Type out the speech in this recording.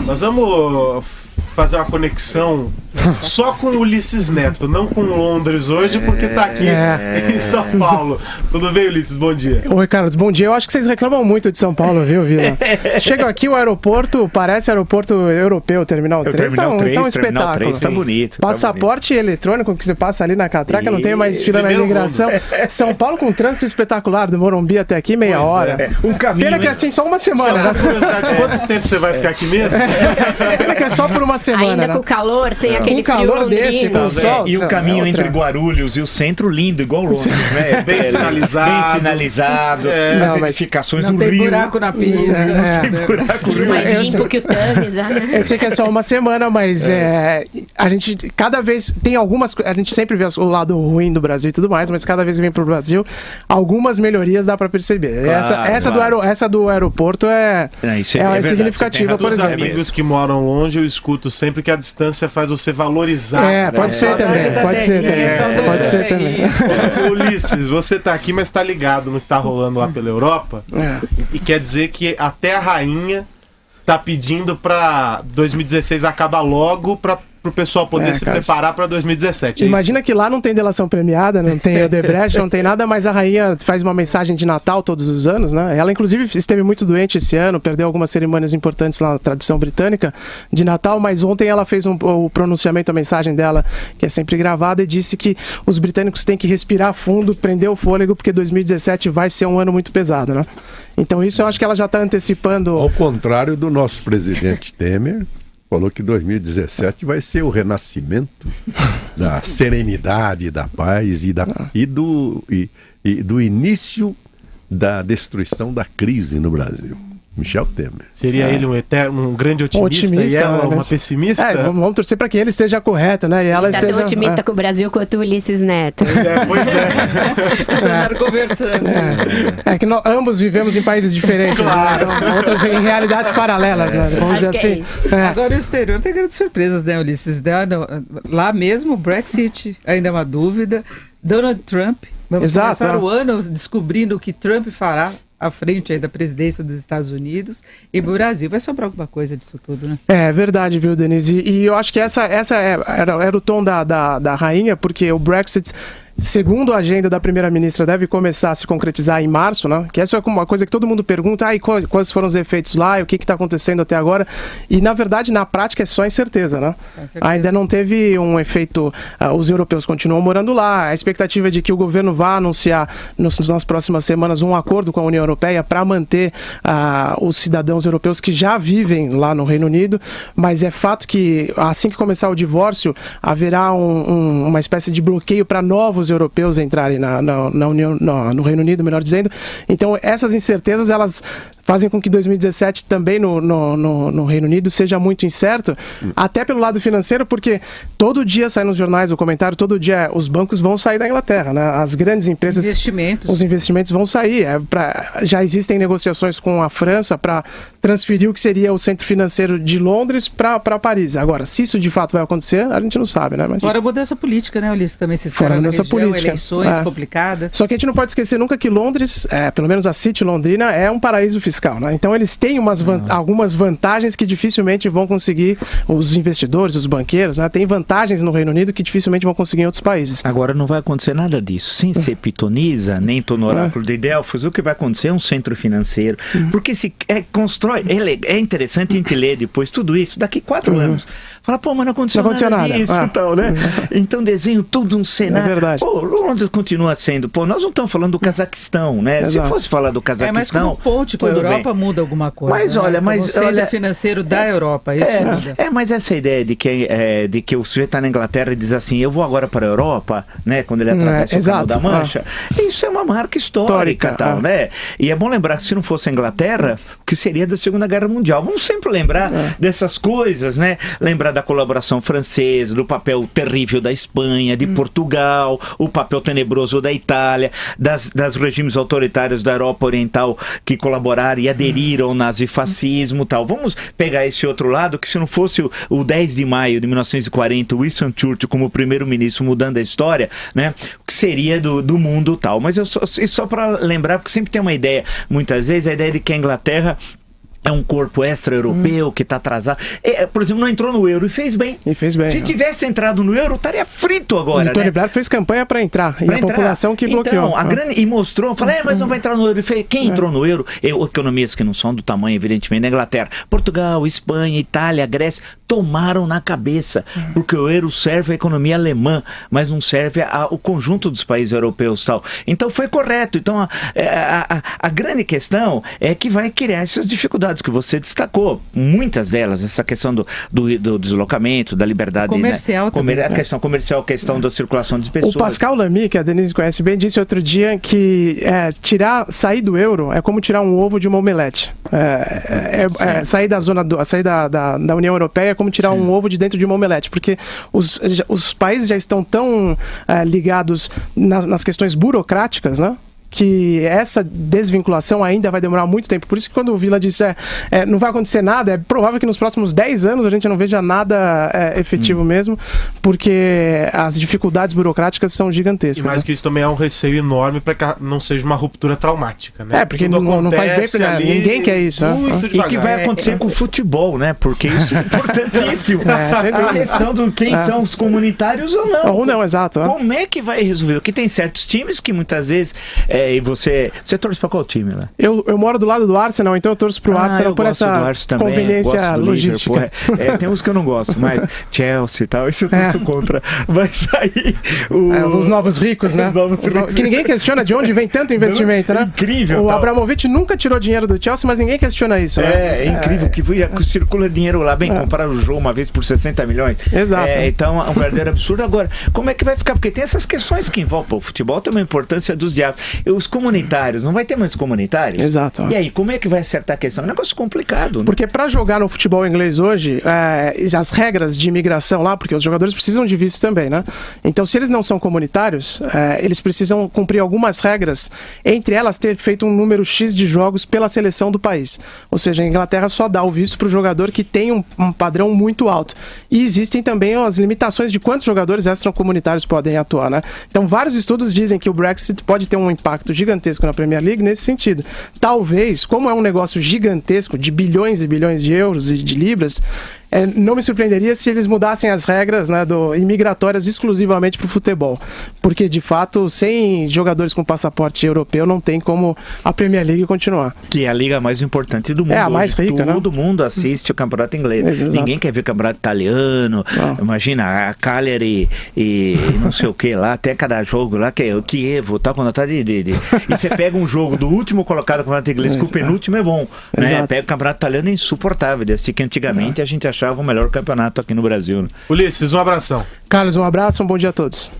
Nós vamos fazer uma conexão só com o Ulisses Neto, não com Londres hoje, porque tá aqui em São Paulo. Tudo bem, Ulisses? Bom dia. Oi, Carlos. Bom dia. Eu acho que vocês reclamam muito de São Paulo, viu, Vila? Chega aqui, o aeroporto parece aeroporto europeu, Terminal 3. Terminal 3, tá um Terminal espetáculo. 3, tá bonito. Passaporte eletrônico que você passa ali na catraca, não tem mais fila na imigração. São Paulo com um trânsito espetacular, do Morumbi até aqui, meia hora. Um caminho, Pena que é assim só uma semana, né? Quanto tempo você vai ficar aqui mesmo? Pena que é só por uma semana, ainda né? com calor, sem aquele com calor frio desse, com o sol. E o caminho entre Guarulhos e o centro lindo, igual Londres, né? Bem sinalizado. Bem sinalizado. Não, As mas edificações não do tem Rio. buraco na pista. Não tem buraco no mais Rio. limpo que o Thames, né? Eu sei que é só uma semana, mas a gente cada vez tem algumas. A gente sempre vê o lado ruim do Brasil e tudo mais, mas cada vez que vem pro Brasil, algumas melhorias dá pra perceber. Claro, essa do aeroporto é verdade, significativa, por Dos exemplo. amigos que moram longe, eu escuto sempre que a distância faz você valorizar. Pode ser também. Pode ser também. Ulisses, você tá aqui, mas tá ligado no que tá rolando lá pela Europa. E quer dizer que até a rainha tá pedindo pra 2016 acabar logo pro pessoal poder se preparar pra 2017. Imagina que lá não tem delação premiada, não tem Odebrecht, não tem nada, mas a rainha faz uma mensagem de Natal todos os anos, né? Ela, inclusive, esteve muito doente esse ano, perdeu algumas cerimônias importantes lá na tradição britânica de Natal, mas ontem ela fez o pronunciamento, a mensagem dela, que é sempre gravada, e disse que os britânicos têm que respirar fundo, prender o fôlego, porque 2017 vai ser um ano muito pesado, né? Então isso eu acho que ela já está antecipando... Ao contrário do nosso presidente Temer, falou que 2017 vai ser o renascimento da serenidade, da paz e do início da destruição da crise no Brasil. Michel Temer. Seria ele um grande otimista e ela uma pessimista? Vamos torcer para que ele esteja correto, né? E ela tá esteja tão otimista com o Brasil quanto o Ulisses Neto. Pois é. Conversando. É que nós ambos vivemos em países diferentes, claro. Né? Outras em realidades paralelas, né? Vamos dizer assim. Agora o exterior tem grandes surpresas, né, Ulisses? Lá mesmo, o Brexit ainda é uma dúvida. Donald Trump, vamos começar o ano descobrindo o que Trump fará à frente aí da presidência dos Estados Unidos, e o Brasil vai sobrar alguma coisa disso tudo, né? É verdade, viu, Denise? E eu acho que essa era o tom da rainha, porque o Brexit, segundo a agenda da primeira-ministra, deve começar a se concretizar em março, né? Que essa é uma coisa que todo mundo pergunta, e quais foram os efeitos lá, e o que está acontecendo até agora, e na verdade, na prática, é só incerteza, né? Ainda não teve um efeito, os europeus continuam morando lá, a expectativa é de que o governo vá anunciar nas próximas semanas um acordo com a União Europeia para manter os cidadãos europeus que já vivem lá no Reino Unido, mas é fato que assim que começar o divórcio, haverá uma espécie de bloqueio para novos europeus entrarem no Reino Unido, melhor dizendo. Então essas incertezas, elas fazem com que 2017 também no Reino Unido seja muito incerto, até pelo lado financeiro, porque todo dia sai nos jornais o comentário, todo dia os bancos vão sair da Inglaterra, né? As grandes empresas, os investimentos vão sair. Já existem negociações com a França para transferir o que seria o centro financeiro de Londres para Paris. Agora, se isso de fato vai acontecer, a gente não sabe, né? Mas fora a mudança política, né, Ulisses? Também se espera na região, eleições complicadas. Só que a gente não pode esquecer nunca que Londres, pelo menos a City Londrina, é um paraíso fiscal, né? Então eles têm algumas vantagens que dificilmente vão conseguir os investidores, os banqueiros, né? Tem vantagens no Reino Unido que dificilmente vão conseguir em outros países. Agora não vai acontecer nada disso. Sem ser pitonisa, nem tô no oráculo de Delfos, o que vai acontecer é um centro financeiro. Porque se constrói, é interessante a gente ler depois tudo isso, daqui 4 anos. Fala, pô, mas não aconteceu nada disso e tal, né? Então desenho todo um cenário. É verdade. Pô, Londres continua sendo, nós não estamos falando do Cazaquistão, né? Exato. Se fosse falar do Cazaquistão... mas como ponte com a Europa muda alguma coisa. Mas né? olha, o centro financeiro da Europa, isso muda. Mas essa ideia de que o sujeito está na Inglaterra e diz assim, eu vou agora para a Europa, né? Quando ele atravessa o Canal da Mancha, isso é uma marca histórica, tal, né? E é bom lembrar que se não fosse a Inglaterra, o que seria da Segunda Guerra Mundial? Vamos sempre lembrar dessas coisas, né? Lembrar da colaboração francesa, do papel terrível da Espanha, de Portugal, o papel tenebroso da Itália, das regimes autoritários da Europa Oriental que colaboraram e aderiram ao nazifascismo, tal. Vamos pegar esse outro lado, que se não fosse o 10 de maio de 1940, Winston Churchill como primeiro-ministro mudando a história, né? O que seria do mundo, tal. Mas só para lembrar, porque sempre tem uma ideia, muitas vezes, a ideia de que a Inglaterra é um corpo extra-europeu que está atrasado. Por exemplo, não entrou no euro e fez bem. Se tivesse entrado no euro, estaria frito agora. E Tony Blair fez campanha para entrar. E a população que bloqueou. Então, e mostrou, falei, mas não vai entrar no euro. Quem entrou no euro? Economias que não são do tamanho, evidentemente, da Inglaterra. Portugal, Espanha, Itália, Grécia, tomaram na cabeça. Porque o euro serve à economia alemã, mas não serve ao conjunto dos países europeus. Tal. Então foi correto. Então a grande questão é que vai criar essas dificuldades que você destacou, muitas delas, essa questão do deslocamento, da liberdade comercial, também, a questão comercial, a questão da circulação de pessoas. O Pascal Lamy, que a Denise conhece bem, disse outro dia que sair do euro é como tirar um ovo de uma omelete. Sair da União Europeia é como tirar um ovo de dentro de uma omelete, porque os países já estão tão ligados nas questões burocráticas, né? Que essa desvinculação ainda vai demorar muito tempo. Por isso que quando o Vila disse não vai acontecer nada, é provável que nos próximos 10 anos a gente não veja nada efetivo mesmo, porque as dificuldades burocráticas são gigantescas. E mais que isso também é um receio enorme para que não seja uma ruptura traumática, né? Porque não faz bem para ninguém quer isso. Muito e que vai acontecer com o futebol, né? Porque isso é importantíssimo. A questão do quem são os comunitários ou não. Ou não, exato. Como é que vai resolver? Porque tem certos times que muitas vezes e você torce para qual time lá? Eu moro do lado do Arsenal, então eu torço pro Arsenal por essa conveniência logística. Tem uns que eu não gosto, mas Chelsea e tal, isso eu torço contra. Vai sair os novos ricos, né? Que ninguém questiona de onde vem tanto investimento, né? Incrível. O Abramovich nunca tirou dinheiro do Chelsea, mas ninguém questiona isso. É incrível que circula dinheiro lá. Bem, comprar o jogo uma vez por 60 milhões. Exato. Então é um verdadeiro absurdo. Agora, como é que vai ficar? Porque tem essas questões que envolvem o futebol, tem uma importância dos diabos. Os comunitários, não vai ter muitos comunitários? Exato. E aí, como é que vai acertar a questão? É um negócio complicado, né? Porque para jogar no futebol inglês hoje, as regras de imigração lá, porque os jogadores precisam de visto também, né? Então, se eles não são comunitários, eles precisam cumprir algumas regras, entre elas ter feito um número X de jogos pela seleção do país. Ou seja, a Inglaterra só dá o visto para o jogador que tem um padrão muito alto. E existem também as limitações de quantos jogadores extracomunitários podem atuar, né? Então, vários estudos dizem que o Brexit pode ter um impacto gigantesco na Premier League nesse sentido. Talvez, como é um negócio gigantesco de bilhões e bilhões de euros e de libras, não me surpreenderia se eles mudassem as regras, né, imigratórias exclusivamente para o futebol. Porque, de fato, sem jogadores com passaporte europeu, não tem como a Premier League continuar. Que é a liga mais importante do mundo. É a mais rica, né? Todo mundo assiste o campeonato inglês. Ninguém quer ver o campeonato italiano. Imagina, a Cagliari e não sei o que lá, até cada jogo lá, que é o Chievo, tal, quando tá e você pega um jogo do último colocado do campeonato inglês, que o penúltimo é bom. Né? Pega o campeonato italiano, é insuportável. Assim que antigamente a gente achava o melhor campeonato aqui no Brasil. Né? Ulisses, um abração. Carlos, um abraço, um bom dia a todos.